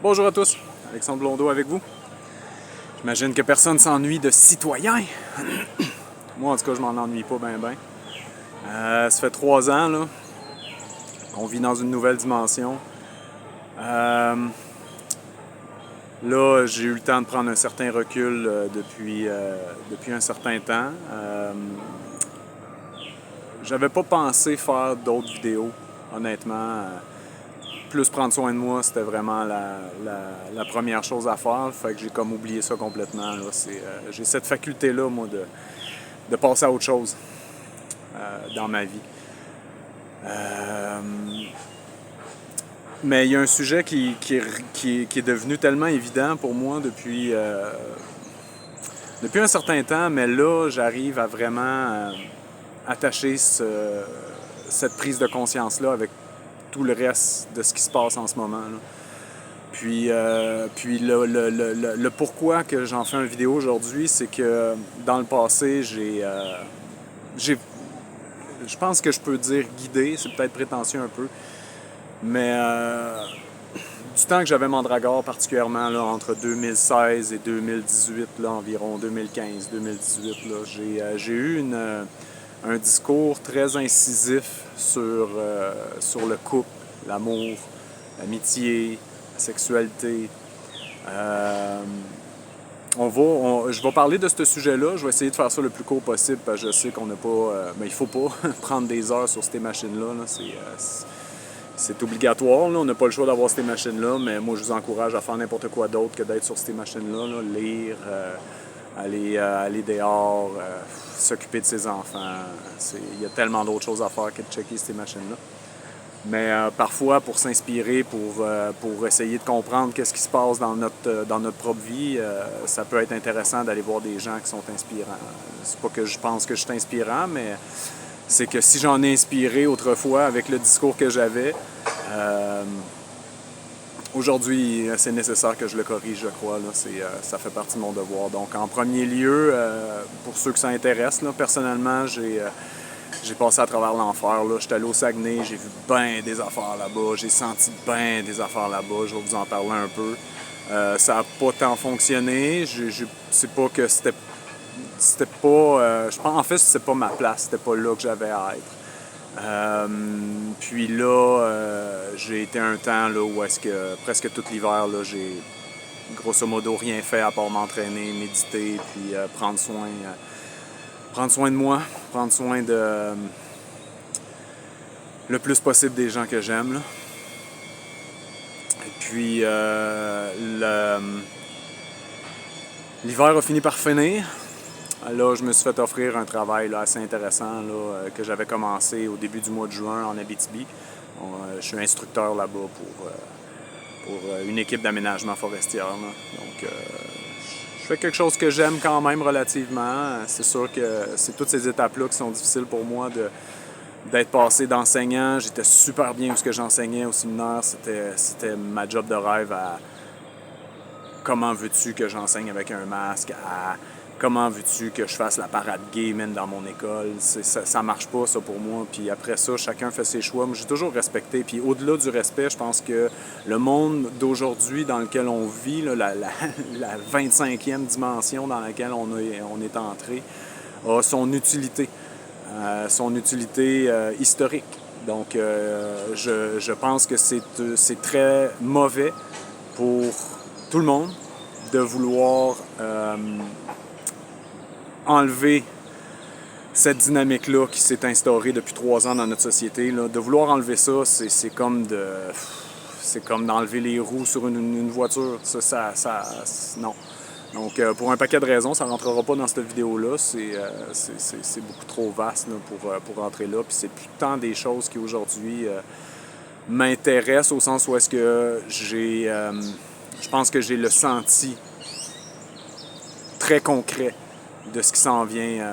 Bonjour à tous, Alexandre Blondeau avec vous. J'imagine que personne s'ennuie de citoyen. Moi, en tout cas, je m'en ennuie pas ben. Ça fait 3 ans là, qu'on vit dans une nouvelle dimension. Là, j'ai eu le temps de prendre un certain recul depuis un certain temps. J'avais pas pensé faire d'autres vidéos, honnêtement. Plus prendre soin de moi, c'était vraiment la première chose à faire. Fait que j'ai comme oublié ça complètement. Là. J'ai cette faculté-là, moi, de passer à autre chose dans ma vie. Mais il y a un sujet qui est devenu tellement évident pour moi depuis un certain temps, mais là, j'arrive à vraiment attacher cette prise de conscience-là avec tout le reste de ce qui se passe en ce moment. Là. Puis le pourquoi que j'en fais une vidéo aujourd'hui, c'est que dans le passé, je pense que je peux dire guidé, c'est peut-être prétentieux un peu, mais du temps que j'avais Mandragore, particulièrement là, entre 2016 et 2018, là, environ 2015-2018, j'ai eu un discours très incisif sur le couple, l'amour, l'amitié, la sexualité. Je vais parler de ce sujet-là. Je vais essayer de faire ça le plus court possible parce que je sais qu'on n'a pas... il faut pas prendre des heures sur ces machines-là. Là. C'est obligatoire. Là. On n'a pas le choix d'avoir ces machines-là, mais moi, je vous encourage à faire n'importe quoi d'autre que d'être sur ces machines-là. Là. Lire, aller dehors, s'occuper de ses enfants. Il y a tellement d'autres choses à faire que de checker ces machines-là. Mais parfois, pour s'inspirer, pour essayer de comprendre qu'est-ce qui se passe dans notre propre vie, ça peut être intéressant d'aller voir des gens qui sont inspirants. C'est pas que je pense que je suis inspirant, mais c'est que si j'en ai inspiré autrefois avec le discours que j'avais, aujourd'hui, c'est nécessaire que je le corrige, je crois. Là. Ça fait partie de mon devoir. Donc, en premier lieu, pour ceux que ça intéresse, là, personnellement, j'ai passé à travers l'enfer. J'étais allé au Saguenay, j'ai vu bien des affaires là-bas, j'ai senti bien des affaires là-bas, je vais vous en parler un peu. Ça n'a pas tant fonctionné, c'est pas que c'était pas... en fait, c'est pas ma place, c'était pas là que j'avais à être. Puis là, j'ai été un temps là, où est-ce que presque tout l'hiver, là, j'ai grosso modo rien fait à part m'entraîner, méditer, puis prendre soin de moi, prendre soin de le plus possible des gens que j'aime. Là. Et puis, l'hiver a fini par finir. Là, je me suis fait offrir un travail là, assez intéressant là, que j'avais commencé au début du mois de juin en Abitibi. Je suis instructeur là-bas pour une équipe d'aménagement forestier. Là. Donc, je fais quelque chose que j'aime quand même relativement. C'est sûr que c'est toutes ces étapes-là qui sont difficiles pour moi d'être passé d'enseignant. J'étais super bien où ce que j'enseignais au séminaire. C'était ma job de rêve à comment veux-tu que j'enseigne avec un masque, à comment veux-tu que je fasse la parade gay même dans mon école. Ça marche pas ça pour moi. Puis après ça, chacun fait ses choix. Moi, j'ai toujours respecté. Puis au-delà du respect, je pense que le monde d'aujourd'hui dans lequel on vit, là, la 25e dimension dans laquelle on est entré, a son utilité. Historique. Donc, je pense que c'est très mauvais pour tout le monde de vouloir enlever cette dynamique-là qui s'est instaurée depuis 3 ans dans notre société. Là. De vouloir enlever ça, c'est comme d'enlever les roues sur une voiture. Non. Donc, pour un paquet de raisons, ça ne rentrera pas dans cette vidéo-là. C'est beaucoup trop vaste là, pour rentrer là. Puis c'est plus tant des choses qui, aujourd'hui, m'intéressent au sens où est-ce que je pense que j'ai le senti très concret de ce qui s'en vient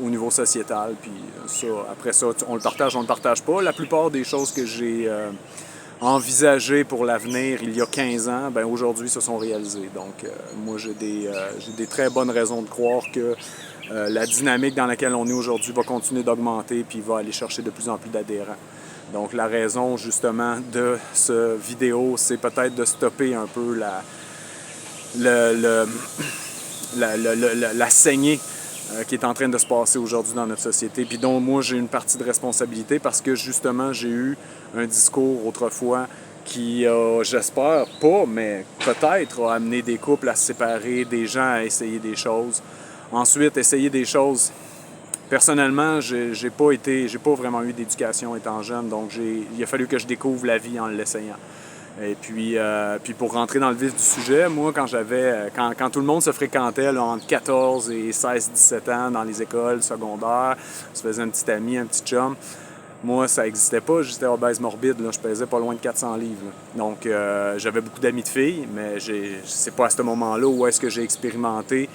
au niveau sociétal. Puis ça, après ça, on le partage pas. La plupart des choses que j'ai envisagées pour l'avenir il y a 15 ans, ben aujourd'hui se sont réalisées. Donc moi, j'ai des très bonnes raisons de croire que la dynamique dans laquelle on est aujourd'hui va continuer d'augmenter puis va aller chercher de plus en plus d'adhérents. Donc la raison justement de ce vidéo, c'est peut-être de stopper un peu la saignée qui est en train de se passer aujourd'hui dans notre société, puis dont moi j'ai une partie de responsabilité parce que justement j'ai eu un discours autrefois qui a, j'espère pas, mais peut-être a amené des couples à se séparer, des gens à essayer des choses. Ensuite, essayer des choses. Personnellement, j'ai pas vraiment eu d'éducation étant jeune, donc il a fallu que je découvre la vie en l'essayant. Et puis pour rentrer dans le vif du sujet, moi, quand tout le monde se fréquentait là, entre 14 et 16-17 ans dans les écoles secondaires, on se faisait un petit ami, un petit chum, moi, ça n'existait pas, j'étais obèse morbide, là, je pesais pas loin de 400 livres. Là. Donc, j'avais beaucoup d'amis de filles, mais c'est pas à ce moment-là où est-ce que j'ai expérimenté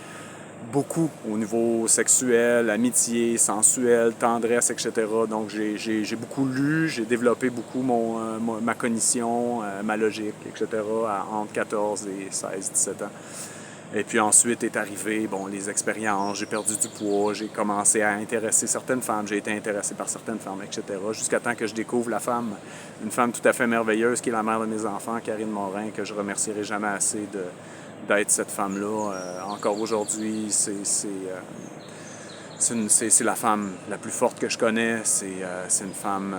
beaucoup au niveau sexuel, amitié, sensuel, tendresse, etc. Donc j'ai beaucoup lu, j'ai développé beaucoup ma cognition, ma logique, etc. Entre 14 et 16-17 ans. Et puis ensuite est arrivé, les expériences, j'ai perdu du poids, j'ai commencé à intéresser certaines femmes, j'ai été intéressé par certaines femmes, etc. Jusqu'à temps que je découvre une femme tout à fait merveilleuse qui est la mère de mes enfants, Karine Morin, que je remercierai jamais assez d'être cette femme-là. Encore aujourd'hui, c'est la femme la plus forte que je connais. C'est une femme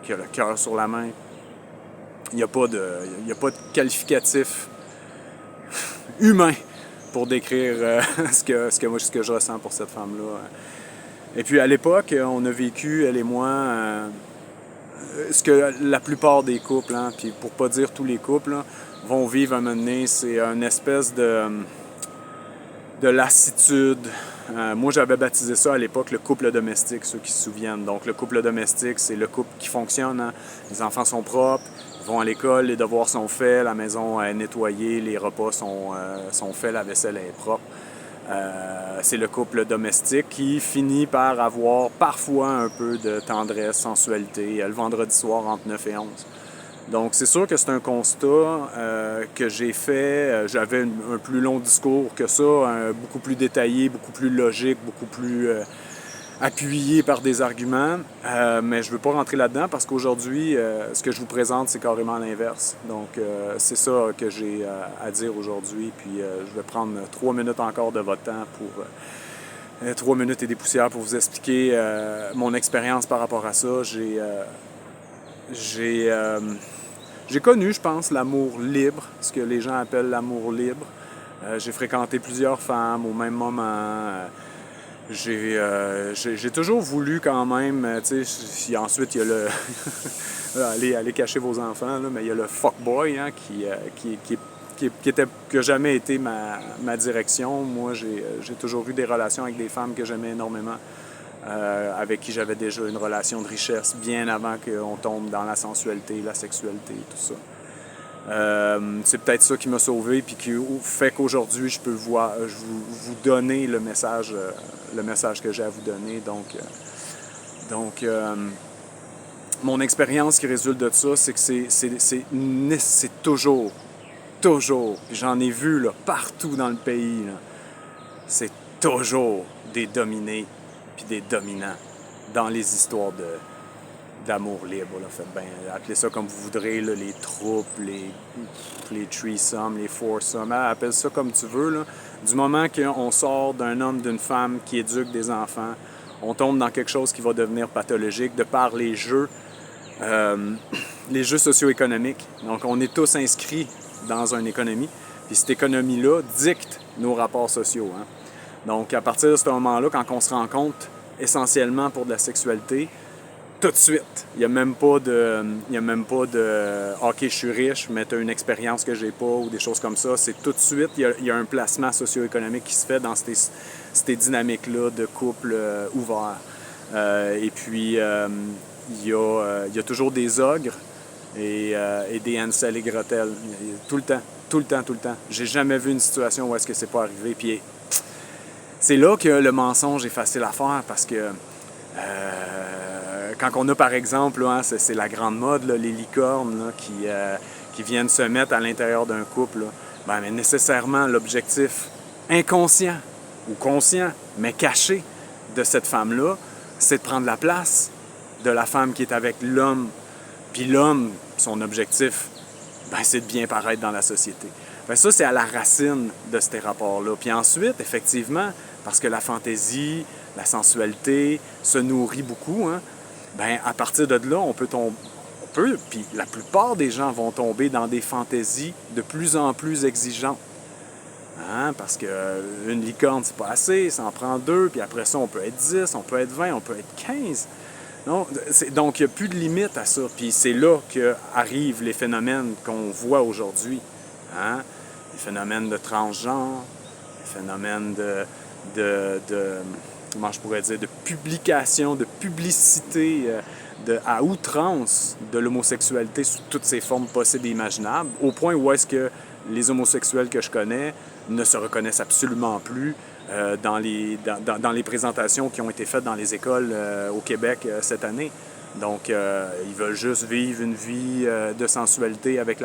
qui a le cœur sur la main. Il n'y a pas de qualificatif humain pour décrire ce que je ressens pour cette femme-là. Et puis à l'époque, on a vécu, elle et moi, ce que la plupart des couples, puis pour pas dire tous les couples, vont vivre à un moment donné, c'est une espèce de lassitude. Moi, j'avais baptisé ça à l'époque le couple domestique, ceux qui se souviennent. Donc, le couple domestique, c'est le couple qui fonctionne. Hein. Les enfants sont propres, ils vont à l'école, les devoirs sont faits, la maison est nettoyée, les repas sont faits, la vaisselle est propre. C'est le couple domestique qui finit par avoir parfois un peu de tendresse, sensualité, le vendredi soir entre 9 et 11. Donc, c'est sûr que c'est un constat que j'ai fait. J'avais un plus long discours que ça, beaucoup plus détaillé, beaucoup plus logique, beaucoup plus appuyé par des arguments. Mais je ne veux pas rentrer là-dedans parce qu'aujourd'hui, ce que je vous présente, c'est carrément l'inverse. Donc, c'est ça que j'ai à dire aujourd'hui. Puis, je vais prendre 3 minutes encore de votre temps pour 3 minutes et des poussières pour vous expliquer mon expérience par rapport à ça. J'ai connu, je pense, l'amour libre, ce que les gens appellent l'amour libre. J'ai fréquenté plusieurs femmes au même moment. J'ai toujours voulu quand même, tu sais, ensuite il y a le... allez cacher vos enfants, là, mais il y a le fuckboy hein, qui a jamais été ma direction. Moi, j'ai toujours eu des relations avec des femmes que j'aimais énormément. Avec qui j'avais déjà une relation de richesse bien avant qu'on tombe dans la sensualité, la sexualité, tout ça. C'est peut-être ça qui m'a sauvé puis qui fait qu'aujourd'hui je peux vous donner le message que j'ai à vous donner. Donc mon expérience qui résulte de ça, c'est que c'est toujours, puis j'en ai vu là, partout dans le pays, là, c'est toujours des dominés puis des dominants dans les histoires d'amour libre. Là. Faites bien, appelez ça comme vous voudrez, là, les troupes, les threesomes, les foursome, appelle ça comme tu veux. Là. Du moment qu'on sort d'un homme, d'une femme qui éduque des enfants, on tombe dans quelque chose qui va devenir pathologique de par les jeux socio-économiques. Donc, on est tous inscrits dans une économie, puis cette économie-là dicte nos rapports sociaux. Hein. Donc, à partir de ce moment-là, quand on se rencontre essentiellement pour de la sexualité, tout de suite, il n'y a même pas de « OK, je suis riche, mais tu as une expérience que j'ai pas » ou des choses comme ça. C'est tout de suite, il y a un placement socio-économique qui se fait dans ces dynamiques-là de couple ouvert. Et puis, il y a toujours des ogres et des Hansel et Gretel. Tout le temps. J'ai jamais vu une situation où est-ce que c'est pas arrivé. Puis, c'est là que le mensonge est facile à faire parce que quand on a par exemple, là, c'est la grande mode, là, les licornes là, qui viennent se mettre à l'intérieur d'un couple, là, mais nécessairement l'objectif inconscient ou conscient, mais caché de cette femme-là, c'est de prendre la place de la femme qui est avec l'homme. Puis l'homme, son objectif, c'est de bien paraître dans la société. Ça, c'est à la racine de ces rapports-là. Puis ensuite, effectivement, parce que la fantaisie, la sensualité se nourrit beaucoup, hein, à partir de là, on peut, puis la plupart des gens vont tomber dans des fantaisies de plus en plus exigeantes. Hein, parce qu'une licorne, c'est pas assez, ça en prend 2, puis après ça, on peut être 10, on peut être 20, on peut être 15. Non, donc, il n'y a plus de limite à ça. Puis c'est là qu'arrivent les phénomènes qu'on voit aujourd'hui. Hein? Les phénomènes de transgenre, les phénomènes comment je pourrais dire, de publication, de publicité à outrance de l'homosexualité sous toutes ses formes possibles et imaginables, au point où est-ce que les homosexuels que je connais ne se reconnaissent absolument plus dans les présentations qui ont été faites dans les écoles au Québec cette année. Donc, ils veulent juste vivre une vie de sensualité avec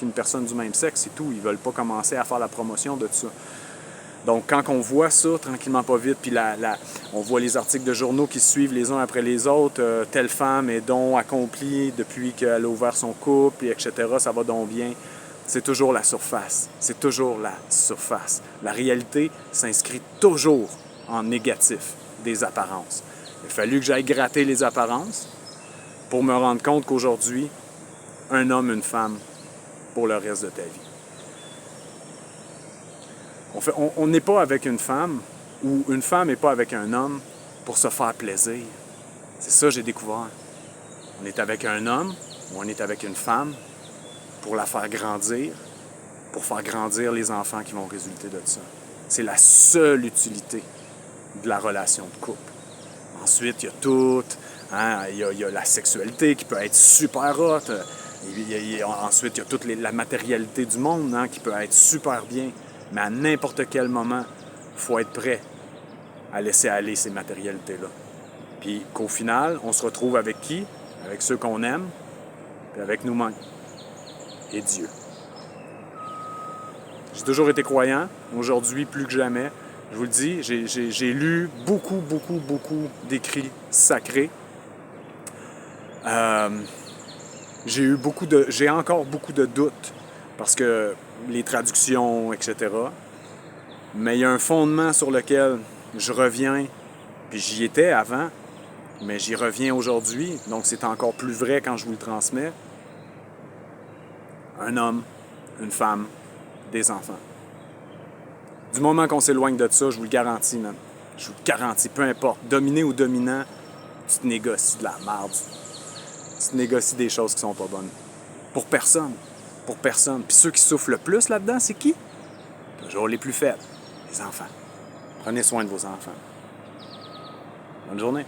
une personne du même sexe, c'est tout. Ils veulent pas commencer à faire la promotion de tout ça. Donc, quand on voit ça, tranquillement pas vite, puis on voit les articles de journaux qui suivent les uns après les autres, telle femme est donc accomplie depuis qu'elle a ouvert son couple, etc., ça va donc bien. C'est toujours la surface. C'est toujours la surface. La réalité s'inscrit toujours en négatif des apparences. Il a fallu que j'aille gratter les apparences pour me rendre compte qu'aujourd'hui, un homme, une femme, pour le reste de ta vie. On n'est pas avec une femme ou une femme n'est pas avec un homme pour se faire plaisir. C'est ça que j'ai découvert. On est avec un homme ou on est avec une femme pour la faire grandir, pour faire grandir les enfants qui vont résulter de ça. C'est la seule utilité de la relation de couple. Ensuite, il y a tout, hein, il y a la sexualité qui peut être super hot. Ensuite, il y a toute la matérialité du monde, hein, qui peut être super bien. Mais à n'importe quel moment, il faut être prêt à laisser aller ces matérialités-là. Puis qu'au final, on se retrouve avec qui? Avec ceux qu'on aime, puis avec nous-mêmes. Et Dieu. J'ai toujours été croyant, aujourd'hui plus que jamais. Je vous le dis, j'ai lu beaucoup d'écrits sacrés. J'ai encore beaucoup de doutes parce que les traductions, etc. Mais il y a un fondement sur lequel je reviens, puis j'y étais avant, mais j'y reviens aujourd'hui, donc c'est encore plus vrai quand je vous le transmets. Un homme, une femme, des enfants. Du moment qu'on s'éloigne de ça, je vous le garantis, man. Je vous le garantis, peu importe, dominé ou dominant, tu te négocies de la merde. Tu te négocies des choses qui sont pas bonnes. Pour personne. Pour personne. Puis ceux qui souffrent le plus là-dedans, c'est qui? Toujours les plus faibles. Les enfants. Prenez soin de vos enfants. Bonne journée.